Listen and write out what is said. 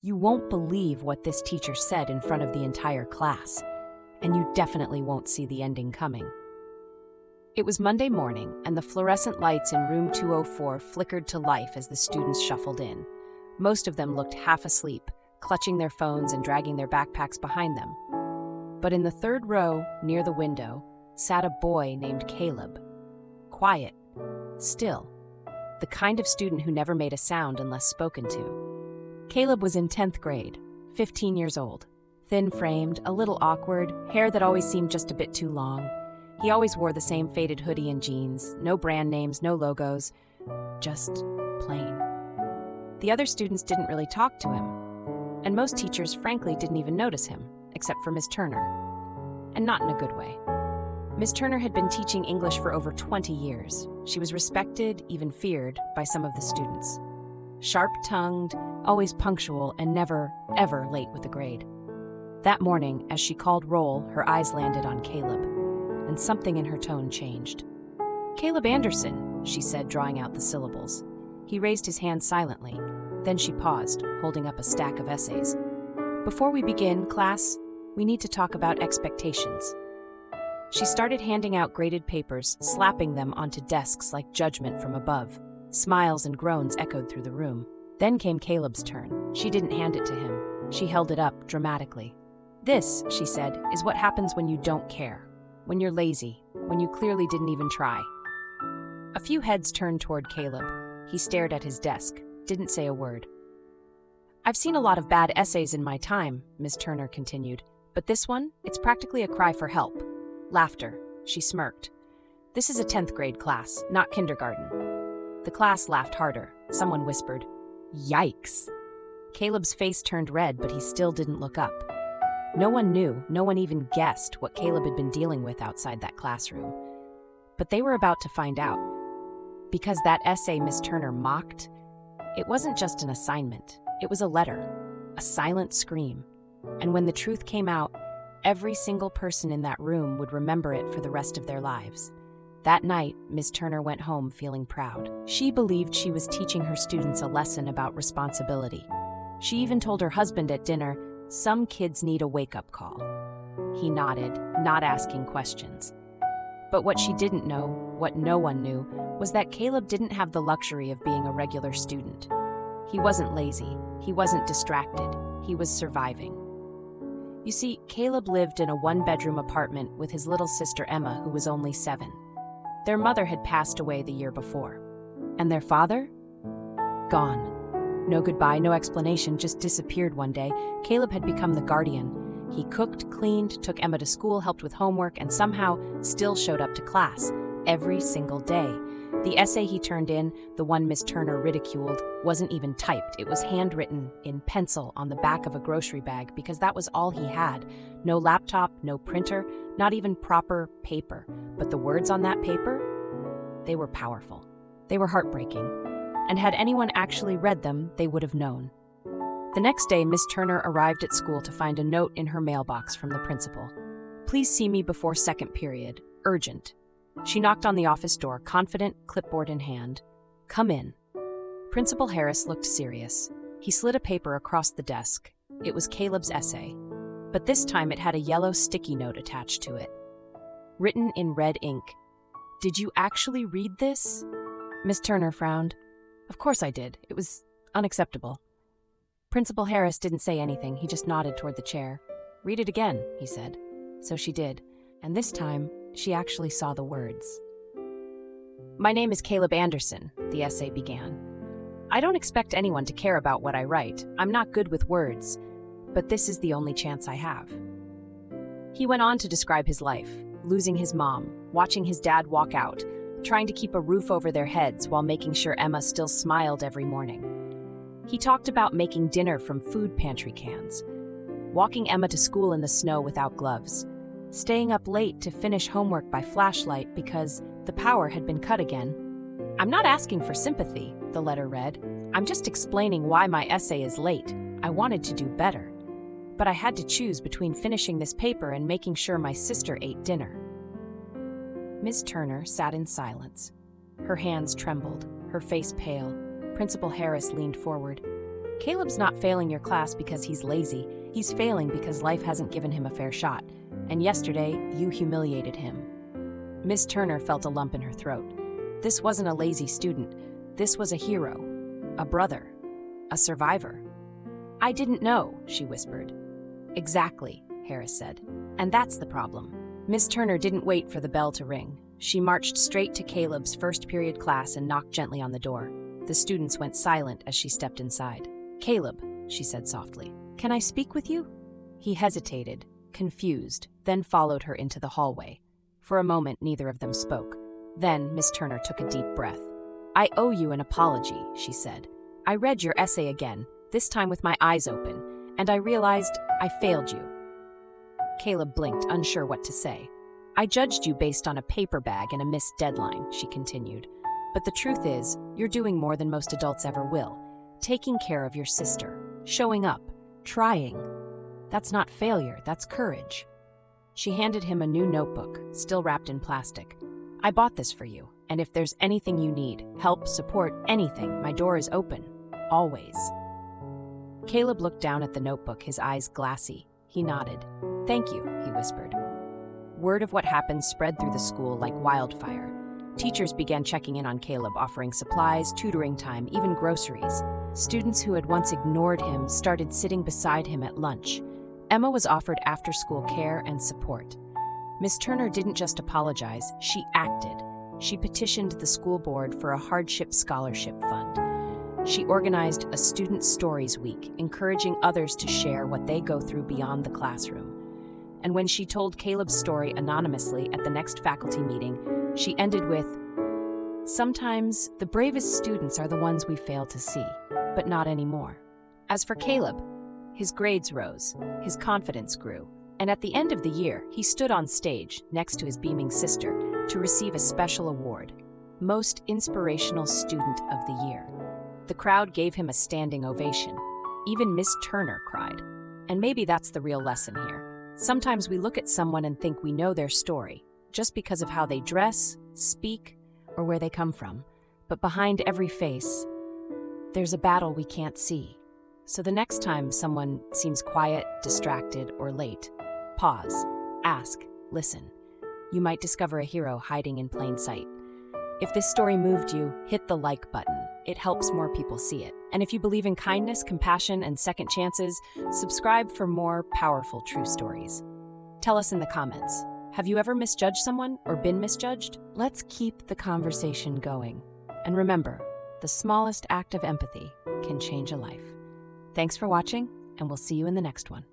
You won't believe what this teacher said in front of the entire class, and you definitely won't see the ending coming. It was Monday morning, and the fluorescent lights in room 204 flickered to life as the students shuffled in. Most of them looked half asleep, clutching their phones and dragging their backpacks behind them. But in the third row, near the window, sat a boy named Caleb. Quiet, still, the kind of student who never made a sound unless spoken to. Caleb was in 10th grade, 15 years old, thin-framed, a little awkward, hair that always seemed just a bit too long. He always wore the same faded hoodie and jeans, no brand names, no logos, just plain. The other students didn't really talk to him, and most teachers frankly didn't even notice him, except for Miss Turner. And not in a good way. Miss Turner had been teaching English for over 20 years. She was respected, even feared, by some of the students. Sharp-tongued, always punctual, and never, ever late with a grade. That morning, as she called roll, her eyes landed on Caleb, and something in her tone changed. "Caleb Anderson," she said, drawing out the syllables. He raised his hand silently. Then she paused, holding up a stack of essays. "Before we begin, class, we need to talk about expectations." She started handing out graded papers, slapping them onto desks like judgment from above. Smiles and groans echoed through the room. Then came Caleb's turn. She didn't hand it to him. She held it up dramatically. "This," she said, "is what happens when you don't care. When you're lazy. When you clearly didn't even try." A few heads turned toward Caleb. He stared at his desk, didn't say a word. "I've seen a lot of bad essays in my time," Miss Turner continued, "but this one, it's practically a cry for help." Laughter. She smirked. "This is a 10th grade class, not kindergarten." The class laughed harder. Someone whispered, "Yikes." Caleb's face turned red, but he still didn't look up. No one knew, no one even guessed what Caleb had been dealing with outside that classroom. But they were about to find out. Because that essay Miss Turner mocked, it wasn't just an assignment. It was a letter, a silent scream. And when the truth came out, every single person in that room would remember it for the rest of their lives. That night, Miss Turner went home feeling proud. She believed she was teaching her students a lesson about responsibility. She even told her husband at dinner, "Some kids need a wake-up call." He nodded, not asking questions. But what she didn't know, what no one knew, was that Caleb didn't have the luxury of being a regular student. He wasn't lazy. He wasn't distracted. He was surviving. You see, Caleb lived in a one-bedroom apartment with his little sister Emma, who was only 7. Their mother had passed away the year before. And their father? Gone. No goodbye, no explanation, just disappeared one day. Caleb had become the guardian. He cooked, cleaned, took Emma to school, helped with homework, and somehow still showed up to class every single day. The essay he turned in, the one Miss Turner ridiculed, wasn't even typed. It was handwritten in pencil on the back of a grocery bag because that was all he had. No laptop, no printer, not even proper paper. But the words on that paper, they were powerful. They were heartbreaking. And had anyone actually read them, they would have known. The next day, Miss Turner arrived at school to find a note in her mailbox from the principal. "Please see me before second period. Urgent." She knocked on the office door, confident, clipboard in hand. "Come in." Principal Harris looked serious. He slid a paper across the desk. It was Caleb's essay. But this time it had a yellow sticky note attached to it. Written in red ink. "Did you actually read this?" Miss Turner frowned. "Of course I did. It was unacceptable." Principal Harris didn't say anything. He just nodded toward the chair. "Read it again," he said. So she did. And this time, she actually saw the words. "My name is Caleb Anderson," the essay began. "I don't expect anyone to care about what I write. I'm not good with words. But this is the only chance I have." He went on to describe his life, losing his mom, watching his dad walk out, trying to keep a roof over their heads while making sure Emma still smiled every morning. He talked about making dinner from food pantry cans, walking Emma to school in the snow without gloves, staying up late to finish homework by flashlight because the power had been cut again. "I'm not asking for sympathy," the letter read. "I'm just explaining why my essay is late. I wanted to do better. But I had to choose between finishing this paper and making sure my sister ate dinner." Miss Turner sat in silence. Her hands trembled, her face pale. Principal Harris leaned forward. Caleb's not failing your class because he's lazy. He's failing because life hasn't given him a fair shot. And yesterday, you humiliated him. Miss Turner felt a lump in her throat. This wasn't a lazy student. This was a hero, a brother, a survivor. I didn't know, she whispered. Exactly, Harris said. And that's the problem. Miss Turner didn't wait for the bell to ring. She marched straight to Caleb's first period class and knocked gently on the door. The students went silent as she stepped inside. Caleb, she said softly, can I speak with you? He hesitated, confused, then followed her into the hallway. For a moment, neither of them spoke. Then Miss Turner took a deep breath. I owe you an apology, she said. I read your essay again, this time with my eyes open, and I realized I failed you. Caleb blinked, unsure what to say. I judged you based on a paper bag and a missed deadline, she continued. But the truth is, you're doing more than most adults ever will. Taking care of your sister, showing up, trying. That's not failure, that's courage. She handed him a new notebook, still wrapped in plastic. I bought this for you, and if there's anything you need, help, support, anything, my door is open. Always. Caleb looked down at the notebook, his eyes glassy. He nodded. Thank you, he whispered. Word of what happened spread through the school like wildfire. Teachers began checking in on Caleb, offering supplies, tutoring time, even groceries. Students who had once ignored him started sitting beside him at lunch. Emma was offered after-school care and support. Miss Turner didn't just apologize, she acted. She petitioned the school board for a hardship scholarship fund. She organized a Student Stories Week, encouraging others to share what they go through beyond the classroom. And when she told Caleb's story anonymously at the next faculty meeting, she ended with, sometimes the bravest students are the ones we fail to see, but not anymore. As for Caleb, his grades rose, his confidence grew, and at the end of the year, he stood on stage next to his beaming sister to receive a special award, Most Inspirational Student of the Year. The crowd gave him a standing ovation. Even Miss Turner cried. And maybe that's the real lesson here. Sometimes we look at someone and think we know their story, just because of how they dress, speak, or where they come from. But behind every face, there's a battle we can't see. So the next time someone seems quiet, distracted, or late, pause, ask, listen. You might discover a hero hiding in plain sight. If this story moved you, hit the like button. It helps more people see it. And if you believe in kindness, compassion, and second chances, subscribe for more powerful true stories. Tell us in the comments, have you ever misjudged someone or been misjudged? Let's keep the conversation going. And remember, the smallest act of empathy can change a life. Thanks for watching, and we'll see you in the next one.